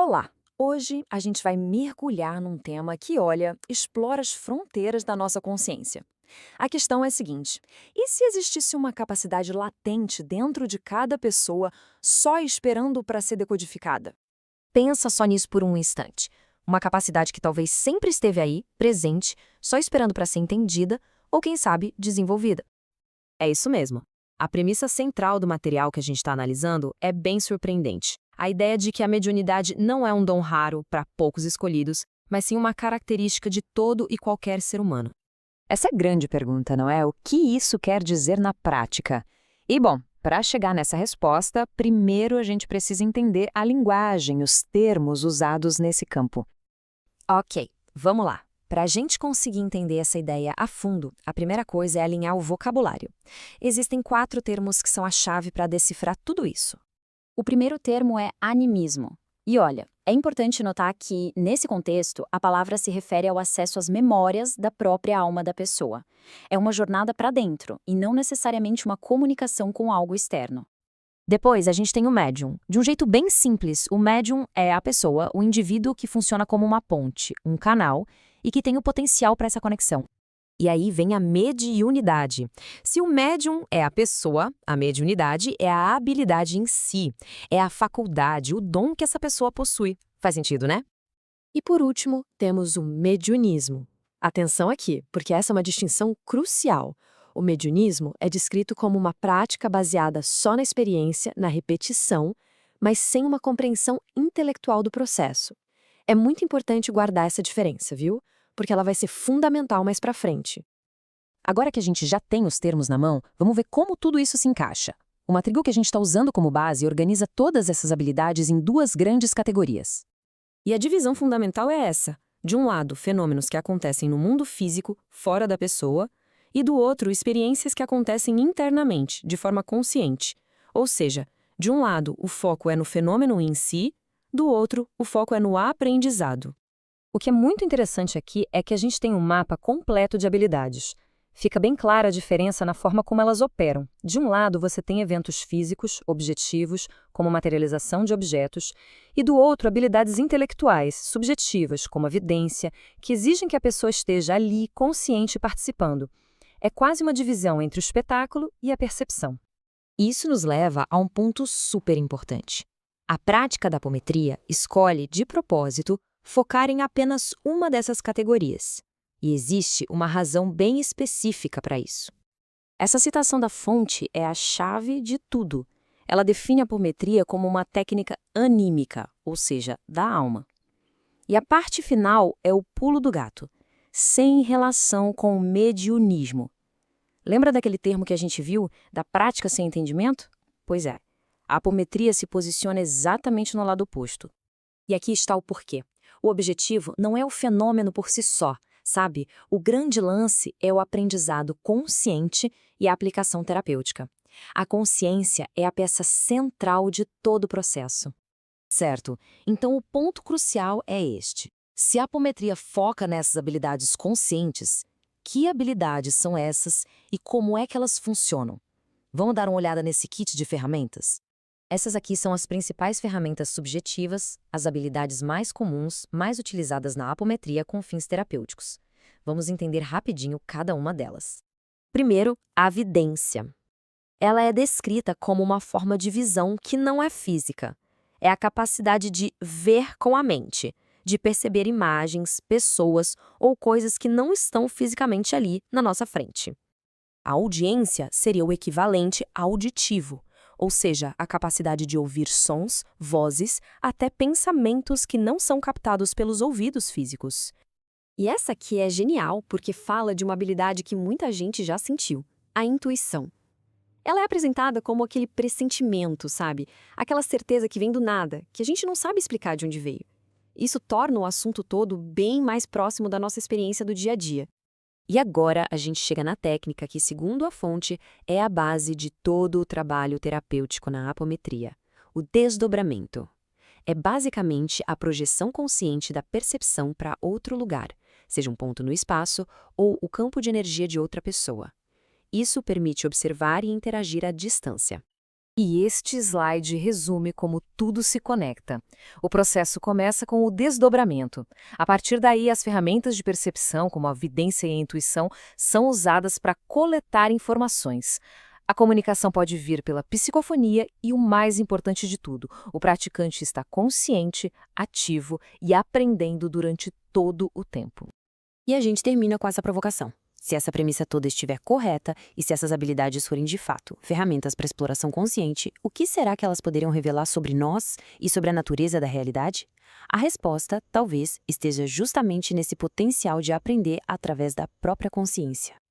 Olá! Hoje a gente vai mergulhar num tema que, olha, explora as fronteiras da nossa consciência. A questão é a seguinte: e se existisse uma capacidade latente dentro de cada pessoa só esperando para ser decodificada? Pensa só nisso por um instante. Uma capacidade que talvez sempre esteve aí, presente, só esperando para ser entendida ou, quem sabe, desenvolvida. É isso mesmo. A premissa central do material que a gente está analisando é bem surpreendente. A ideia de que a mediunidade não é um dom raro para poucos escolhidos, mas sim uma característica de todo e qualquer ser humano. Essa é a grande pergunta, não é? O que isso quer dizer na prática? E, bom, para chegar nessa resposta, primeiro a gente precisa entender a linguagem, os termos usados nesse campo. Ok, vamos lá. Para a gente conseguir entender essa ideia a fundo, a primeira coisa é alinhar o vocabulário. Existem 4 termos que são a chave para decifrar tudo isso. O primeiro termo é animismo. E olha, é importante notar que, nesse contexto, a palavra se refere ao acesso às memórias da própria alma da pessoa. É uma jornada para dentro, e não necessariamente uma comunicação com algo externo. Depois, a gente tem o médium. De um jeito bem simples, o médium é a pessoa, o indivíduo que funciona como uma ponte, um canal, e que tem o potencial para essa conexão. E aí vem a mediunidade. Se o médium é a pessoa, a mediunidade é a habilidade em si, é a faculdade, o dom que essa pessoa possui. Faz sentido, né? E por último, temos o mediunismo. Atenção aqui, porque essa é uma distinção crucial. O mediunismo é descrito como uma prática baseada só na experiência, na repetição, mas sem uma compreensão intelectual do processo. É muito importante guardar essa diferença, viu? Porque ela vai ser fundamental mais pra frente. Agora que a gente já tem os termos na mão, vamos ver como tudo isso se encaixa. O Matrigol que a gente está usando como base organiza todas essas habilidades em 2 grandes categorias. E a divisão fundamental é essa. De um lado, fenômenos que acontecem no mundo físico, fora da pessoa, e do outro, experiências que acontecem internamente, de forma consciente. Ou seja, de um lado, o foco é no fenômeno em si, do outro, o foco é no aprendizado. O que é muito interessante aqui é que a gente tem um mapa completo de habilidades. Fica bem clara a diferença na forma como elas operam. De um lado, você tem eventos físicos, objetivos, como materialização de objetos, e do outro, habilidades intelectuais, subjetivas, como a vidência, que exigem que a pessoa esteja ali, consciente e participando. É quase uma divisão entre o espetáculo e a percepção. Isso nos leva a um ponto super importante. A prática da apometria escolhe, de propósito, focar em apenas uma dessas categorias. E existe uma razão bem específica para isso. Essa citação da fonte é a chave de tudo. Ela define a apometria como uma técnica anímica, ou seja, da alma. E a parte final é o pulo do gato, sem relação com o mediunismo. Lembra daquele termo que a gente viu, da prática sem entendimento? Pois é, a apometria se posiciona exatamente no lado oposto. E aqui está o porquê. O objetivo não é o fenômeno por si só, sabe? O grande lance é o aprendizado consciente e a aplicação terapêutica. A consciência é a peça central de todo o processo. Certo, então o ponto crucial é este. Se a apometria foca nessas habilidades conscientes, que habilidades são essas e como é que elas funcionam? Vamos dar uma olhada nesse kit de ferramentas? Essas aqui são as principais ferramentas subjetivas, as habilidades mais comuns, mais utilizadas na apometria com fins terapêuticos. Vamos entender rapidinho cada uma delas. Primeiro, a vidência. Ela é descrita como uma forma de visão que não é física. É a capacidade de ver com a mente, de perceber imagens, pessoas ou coisas que não estão fisicamente ali na nossa frente. A audiência seria o equivalente auditivo, ou seja, a capacidade de ouvir sons, vozes, até pensamentos que não são captados pelos ouvidos físicos. E essa aqui é genial porque fala de uma habilidade que muita gente já sentiu, a intuição. Ela é apresentada como aquele pressentimento, sabe? Aquela certeza que vem do nada, que a gente não sabe explicar de onde veio. Isso torna o assunto todo bem mais próximo da nossa experiência do dia a dia. E agora a gente chega na técnica que, segundo a fonte, é a base de todo o trabalho terapêutico na apometria, o desdobramento. É basicamente a projeção consciente da percepção para outro lugar, seja um ponto no espaço ou o campo de energia de outra pessoa. Isso permite observar e interagir à distância. E este slide resume como tudo se conecta. O processo começa com o desdobramento. A partir daí, as ferramentas de percepção, como a vidência e a intuição, são usadas para coletar informações. A comunicação pode vir pela psicofonia e, o mais importante de tudo, o praticante está consciente, ativo e aprendendo durante todo o tempo. E a gente termina com essa provocação. Se essa premissa toda estiver correta e se essas habilidades forem de fato ferramentas para exploração consciente, o que será que elas poderiam revelar sobre nós e sobre a natureza da realidade? A resposta, talvez, esteja justamente nesse potencial de aprender através da própria consciência.